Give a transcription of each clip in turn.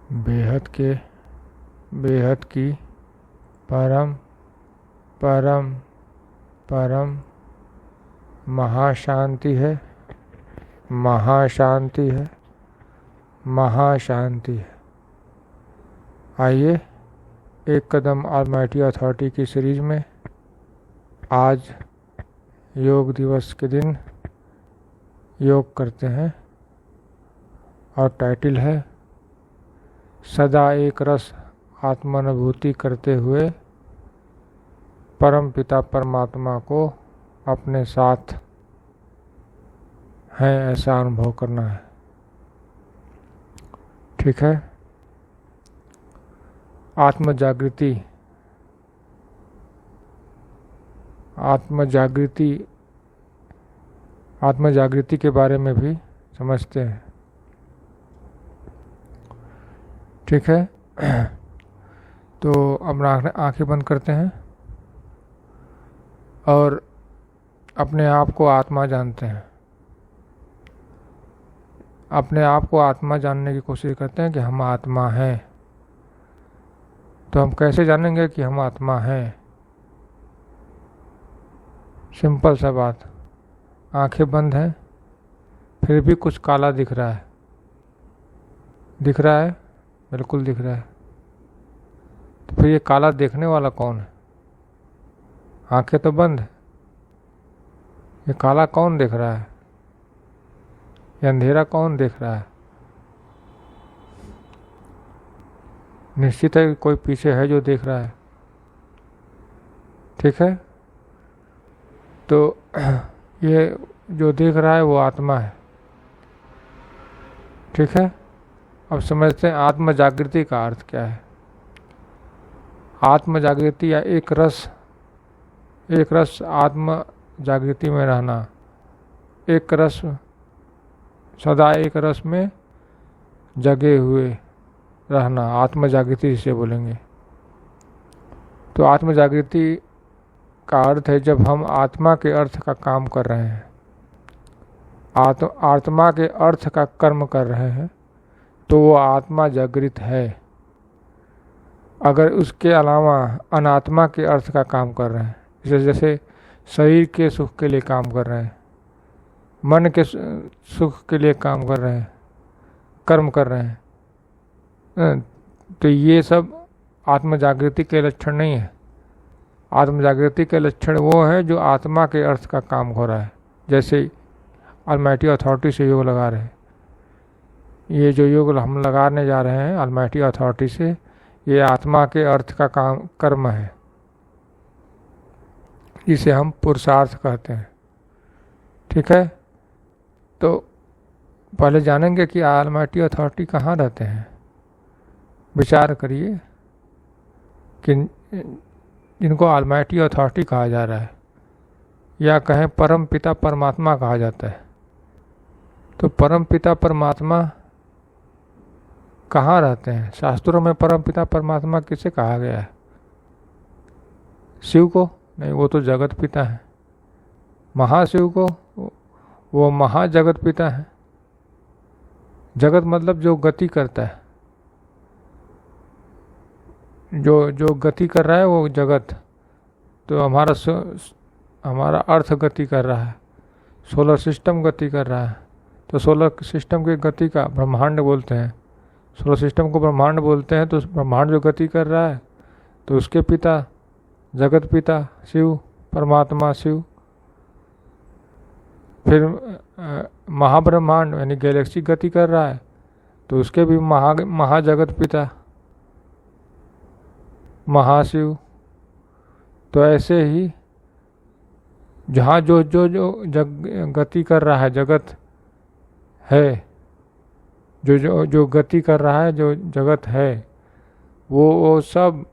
बेहद की परम परम परम महाशांति है, महाशांति है, महाशांति है। आइए एक कदम ऑलमाइटी अथॉरिटी की सीरीज में आज योग दिवस के दिन योग करते हैं और टाइटल है सदा एक रस आत्मानुभूति करते हुए परम पिता परमात्मा को अपने साथ है ऐसा अनुभव करना है। ठीक है। आत्म जागृति के बारे में भी समझते हैं। ठीक है। तो अब आंखें बंद करते हैं और अपने आप को आत्मा जानते हैं। अपने आप को आत्मा जानने की कोशिश करते हैं कि हम आत्मा हैं। तो हम कैसे जानेंगे कि हम आत्मा हैं? सिंपल सा बात, आंखें बंद हैं फिर भी कुछ काला दिख रहा है। दिख रहा है? बिल्कुल दिख रहा है। तो फिर ये काला देखने वाला कौन है? आंखें तो बंद है, ये काला कौन देख रहा है? ये अंधेरा कौन देख रहा है? निश्चित है कोई पीछे है जो देख रहा है। ठीक है। तो ये जो देख रहा है वो आत्मा है। ठीक है। अब समझते हैं आत्म जागृति का अर्थ क्या है। आत्म जागृति या एक रस आत्म जागृति में रहना, एक रस सदा एक रस में जगे हुए रहना, आत्म जागृति जिसे बोलेंगे। तो आत्म जागृति का अर्थ है जब हम आत्मा के अर्थ का काम कर रहे हैं, आत्मा के अर्थ का कर्म कर रहे हैं, तो वो आत्मा जागृत है। अगर उसके अलावा अनात्मा के अर्थ का काम कर रहे हैं, जैसे शरीर के सुख के लिए काम कर रहे हैं, मन के सुख के लिए काम कर रहे हैं, कर्म कर रहे हैं, तो ये सब आत्म जागृति के लक्षण नहीं है। आत्म जागृति के लक्षण वो है जो आत्मा के अर्थ का काम हो रहा है। जैसे ऑलमाइटी अथॉरिटी से योग लगा रहे हैं, ये जो योग हम लगाने जा रहे हैं ऑलमाइटी अथॉरिटी से, ये आत्मा के अर्थ का काम कर्म है, जिसे हम पुरुषार्थ कहते हैं। ठीक है। तो पहले जानेंगे कि ऑलमाइटी अथॉरिटी कहाँ रहते हैं। विचार करिए कि जिनको ऑलमाइटी अथॉरिटी कहा जा रहा है या कहें परम पिता परमात्मा कहा जाता है, तो परम पिता परमात्मा कहाँ रहते हैं? शास्त्रों में परम पिता परमात्मा किसे कहा गया है? शिव को? नहीं, वो तो जगत पिता है। महाशिव को? वो महाजगत पिता है। जगत मतलब जो गति करता है, जो गति कर रहा है वो जगत। तो हमारा अर्थ गति कर रहा है, सोलर सिस्टम गति कर रहा है, तो सोलर सिस्टम की गति का ब्रह्मांड बोलते हैं। सोलर सिस्टम को ब्रह्मांड बोलते हैं। तो ब्रह्मांड जो गति कर रहा है तो उसके पिता जगत पिता शिव, परमात्मा शिव। फिर महाब्रह्मांड यानी गैलेक्सी गति कर रहा है तो उसके भी महाजगत पिता महाशिव। तो ऐसे ही जहाँ जो गति कर रहा है जगत है, जो गति कर रहा है जो जगत है, वो सब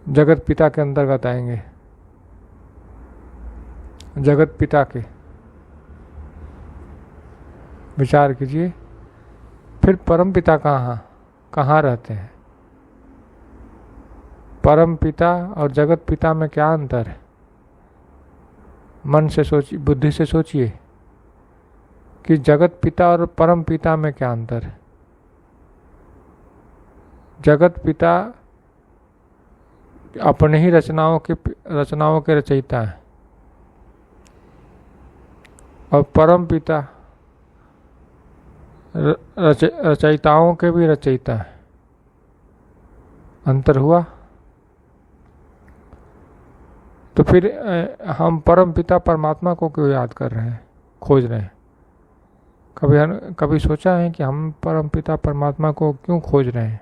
जगत पिता के अंतर्गत आएंगे। जगत पिता के विचार कीजिए। फिर परम पिता कहाँ रहते हैं? परम पिता और जगत पिता में क्या अंतर है? मन से सोचिए, बुद्धि से सोचिए कि जगत पिता और परम पिता में क्या अंतर है। जगत पिता अपने ही रचनाओं के रचयिता हैं और परम पिता रचयिताओं के भी रचयिता हैं। अंतर हुआ। तो फिर हम परम पिता परमात्मा को क्यों याद कर रहे हैं, खोज रहे हैं? कभी सोचा है कि हम परम पिता परमात्मा को क्यों खोज रहे हैं?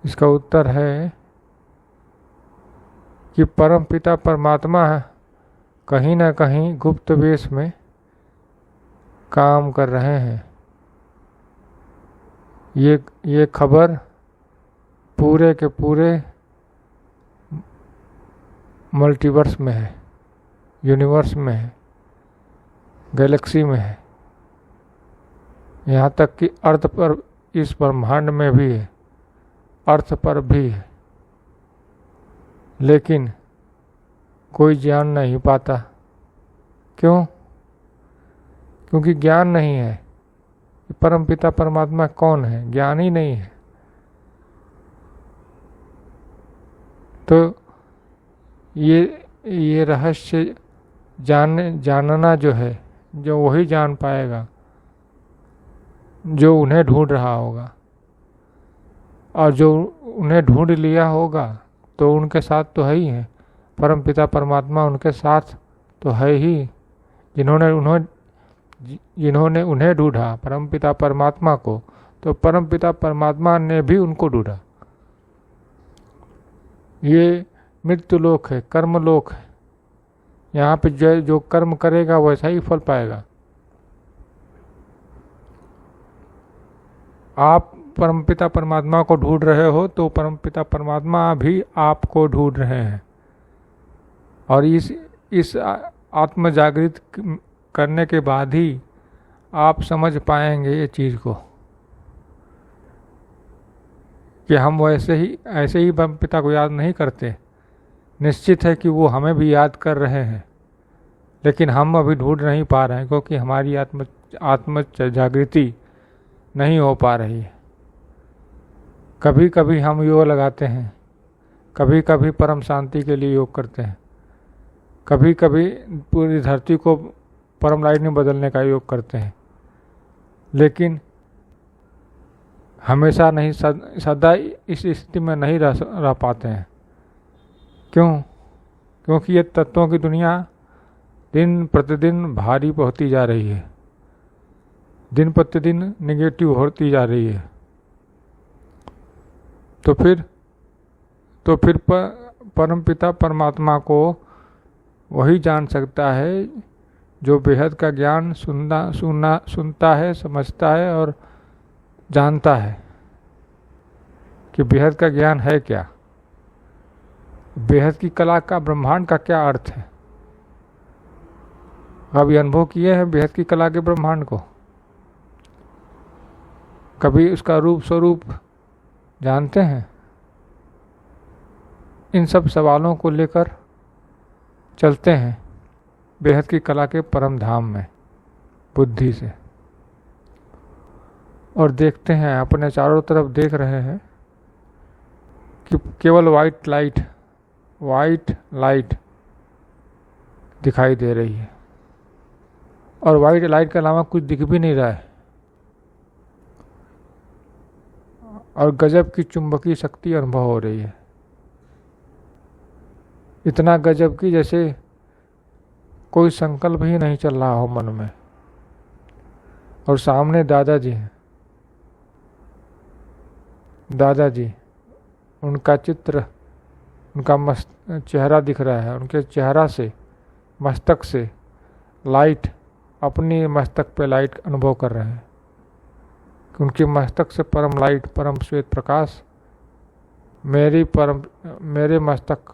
इसका उत्तर है कि परम पिता परमात्मा कहीं ना कहीं गुप्त वेश में काम कर रहे हैं। ये खबर पूरे के पूरे मल्टीवर्स में है, यूनिवर्स में है, गैलेक्सी में है, यहाँ तक कि अर्थ पर, इस ब्रह्मांड में भी है, अर्थ पर भी है, लेकिन कोई जान नहीं पाता। क्यों? क्योंकि ज्ञान नहीं है। परमपिता परमात्मा कौन है? ज्ञान ही नहीं है। तो ये रहस्य जानना जो है, जो वही जान पाएगा जो उन्हें ढूंढ रहा होगा, और जो उन्हें ढूंढ लिया होगा तो उनके साथ तो है ही है। परमपिता परमात्मा उनके साथ तो है ही, जिन्होंने उन्हें ढूंढा परमपिता परमात्मा को, तो परमपिता परमात्मा ने भी उनको ढूंढा। ये मृत्यु लोक है, कर्म लोक है। यहाँ पे जो कर्म करेगा वैसा ही फल पाएगा। आप परमपिता परमात्मा को ढूंढ रहे हो तो परमपिता परमात्मा भी आपको ढूंढ रहे हैं। और इस आत्म जागृत करने के बाद ही आप समझ पाएंगे ये चीज़ को कि हम ऐसे ही परमपिता को याद नहीं करते। निश्चित है कि वो हमें भी याद कर रहे हैं, लेकिन हम अभी ढूंढ नहीं पा रहे हैं क्योंकि हमारी आत्म जागृति नहीं हो पा रही है। कभी कभी हम योग लगाते हैं, कभी कभी परम शांति के लिए योग करते हैं, कभी कभी पूरी धरती को परम लाइट में बदलने का योग करते हैं, लेकिन हमेशा नहीं, सदा इस स्थिति में नहीं रह पाते हैं। क्यों? क्योंकि ये तत्वों की दुनिया दिन प्रतिदिन भारी होती जा रही है, दिन प्रतिदिन नेगेटिव होती जा रही है। तो फिर परमपिता परमात्मा को वही जान सकता है जो बेहद का ज्ञान सुनता है, समझता है और जानता है कि बेहद का ज्ञान है क्या, बेहद की कला का, ब्रह्मांड का क्या अर्थ है। कभी अनुभव किए हैं बेहद की कला के ब्रह्मांड को? कभी उसका रूप स्वरूप जानते हैं? इन सब सवालों को लेकर चलते हैं बेहद की कला के परम धाम में बुद्धि से, और देखते हैं, अपने चारों तरफ देख रहे हैं कि केवल वाइट लाइट दिखाई दे रही है, और वाइट लाइट के अलावा कुछ दिख भी नहीं रहा है। और गजब की चुंबकीय शक्ति अनुभव हो रही है, इतना गजब की जैसे कोई संकल्प ही नहीं चल रहा हो मन में। और सामने दादाजी हैं, दादाजी, उनका चित्र, उनका चेहरा दिख रहा है। उनके चेहरा से, मस्तक से लाइट, अपनी मस्तक पे लाइट अनुभव कर रहे हैं। उनकी मस्तक से परम लाइट, परम श्वेत प्रकाश मेरे मस्तक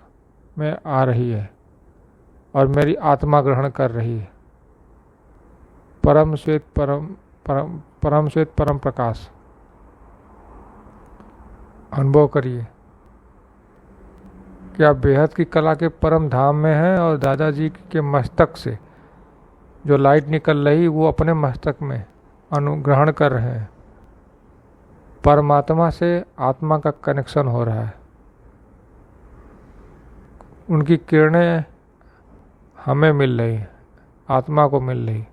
में आ रही है और मेरी आत्मा ग्रहण कर रही है। परम श्वेत परम प्रकाश अनुभव करिए कि आप बेहद की कला के परम धाम में हैं, और दादाजी के मस्तक से जो लाइट निकल रही वो अपने मस्तक में अनुग्रहण कर रहे हैं परमात्मा से आत्मा का कनेक्शन हो रहा है। उनकी किरणें हमें मिल रही, आत्मा को मिल रही,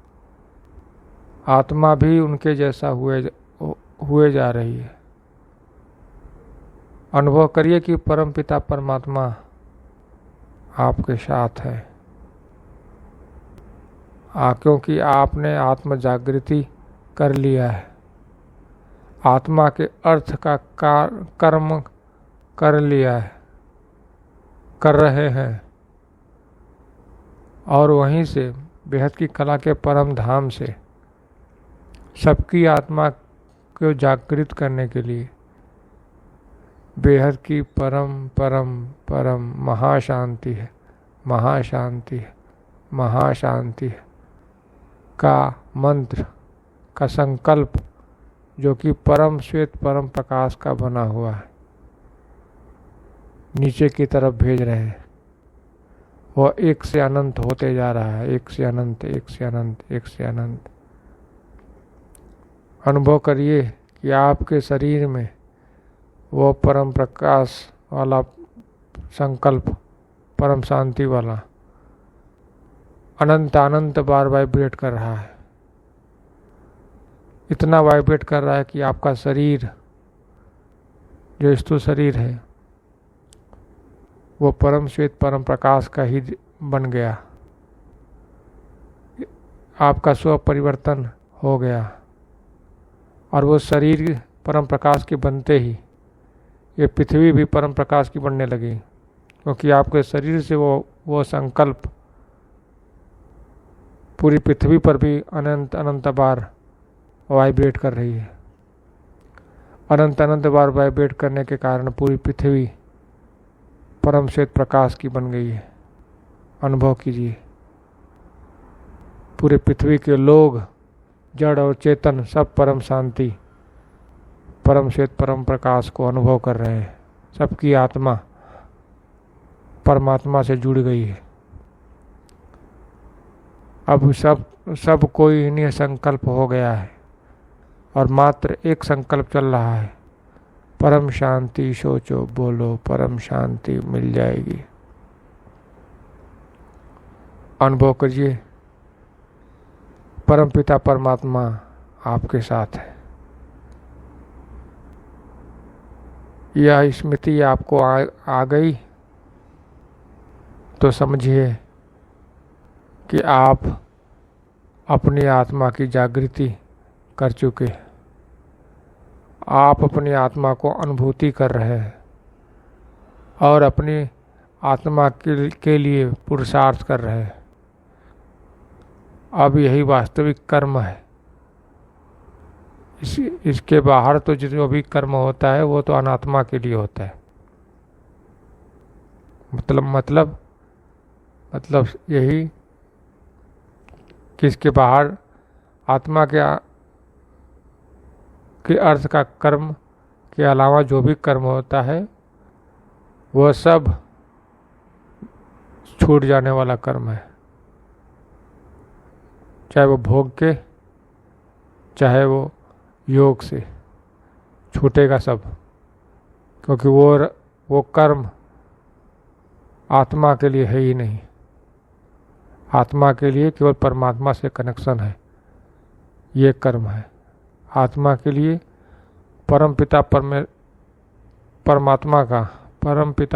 आत्मा भी उनके जैसा हुए जा रही है। अनुभव करिए कि परमपिता परमात्मा आपके साथ है। क्योंकि आपने आत्म जागृति कर लिया है, आत्मा के अर्थ का कर्म कर लिया है, कर रहे हैं, और वहीं से बेहद की कला के परम धाम से सबकी आत्मा को जागृत करने के लिए बेहद की परम परम परम महाशांति है, महाशांति है, महाशांति है का मंत्र का संकल्प, जो कि परम श्वेत परम प्रकाश का बना हुआ है, नीचे की तरफ भेज रहे हैं। वह एक से अनंत होते जा रहा है, एक से अनंत, एक से अनंत, एक से अनंत। अनुभव करिए कि आपके शरीर में वो परम प्रकाश वाला संकल्प, परम शांति वाला अनंत अनंत बार वाइब्रेट कर रहा है। इतना वाइब्रेट कर रहा है कि आपका शरीर, जो स्थूल शरीर है, वो परम श्वेत परम प्रकाश का ही बन गया। आपका स्व परिवर्तन हो गया, और वो शरीर परम प्रकाश के बनते ही ये पृथ्वी भी परम प्रकाश की बनने लगी, क्योंकि आपके शरीर से वो संकल्प पूरी पृथ्वी पर भी अनंत अनंत बार वाइब्रेट कर रही है। अनंत अनंत बार वाइब्रेट करने के कारण पूरी पृथ्वी परम श्वेत प्रकाश की बन गई है। अनुभव कीजिए, पूरे पृथ्वी के लोग, जड़ और चेतन, सब परम शांति, परम श्वेत परम प्रकाश को अनुभव कर रहे हैं। सबकी आत्मा परमात्मा से जुड़ गई है। अब सब कोई इन्हीं संकल्प हो गया है, और मात्र एक संकल्प चल रहा है, परम शांति सोचो बोलो, परम शांति मिल जाएगी। अनुभव करिए, परम पिता परमात्मा आपके साथ है। यह स्मृति आपको आ गई तो समझिए कि आप अपनी आत्मा की जागृति कर चुके, आप अपनी आत्मा को अनुभूति कर रहे हैं, और अपनी आत्मा के लिए पुरुषार्थ कर रहे हैं। अब यही वास्तविक कर्म है। इसके बाहर तो जो भी कर्म होता है वो तो अनात्मा के लिए होता है। मतलब यही कि इसके बाहर आत्मा के अर्थ का कर्म के अलावा जो भी कर्म होता है वह सब छूट जाने वाला कर्म है, चाहे वो भोग के, चाहे वो योग से, छूटेगा सब, क्योंकि वो कर्म आत्मा के लिए है ही नहीं। आत्मा के लिए केवल परमात्मा से कनेक्शन है, ये कर्म है। आत्मा के लिए परम पिता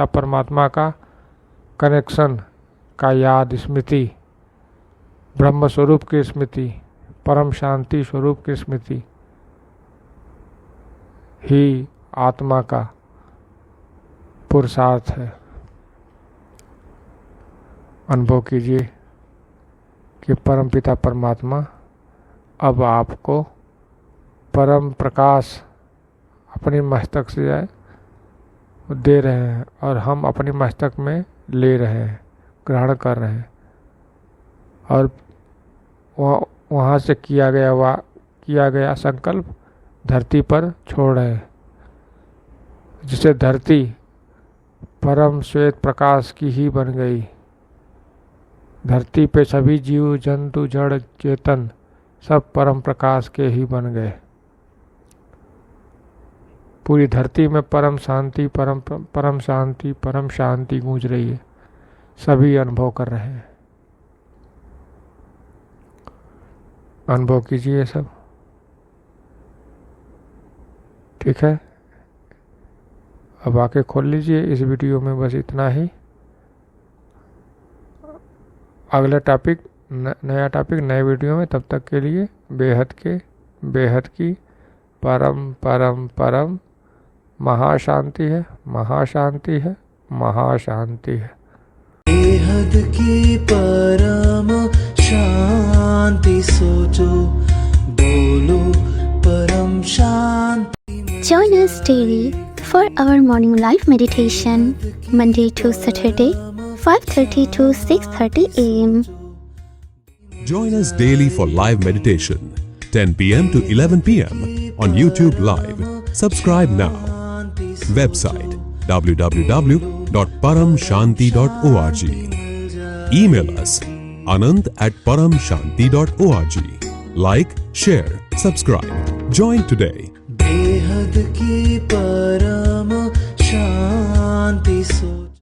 परमात्मा का कनेक्शन का याद, स्मृति, ब्रह्म स्वरूप की स्मृति, परम शांति स्वरूप की स्मृति ही आत्मा का पुरुषार्थ है। अनुभव कीजिए कि परमपिता परमात्मा अब आपको परम प्रकाश अपने मस्तक से दे रहे हैं, और हम अपने मस्तक में ले रहे हैं, ग्रहण कर रहे हैं, और वहाँ से किया गया संकल्प धरती पर छोड़ रहे हैं, जिससे धरती परम श्वेत प्रकाश की ही बन गई। धरती पे सभी जीव जंतु जड़ चेतन सब परम प्रकाश के ही बन गए। पूरी धरती में परम शांति परम शांति परम शांति गूंज रही है। सभी अनुभव कर रहे हैं। अनुभव कीजिए सब। ठीक है, अब आके खोल लीजिए। इस वीडियो में बस इतना ही। अगला टॉपिक, नया टॉपिक नए वीडियो में। तब तक के लिए बेहद की परम परम परम महाशांति है, महाशांति है, महाशांति है। बेहद की परम शांति सोचो, बोलो परम शांति। Join us daily for our morning live meditation, Monday to Saturday, 5:30 to 6:30 a.m. Join us daily for live meditation, 10 p.m. to 11 p.m. on YouTube Live. Subscribe now. Website www.paramshanti.org. Email us anand@paramshanti.org. Like, share, subscribe. Join today. बेहद की परम शांति सोचो।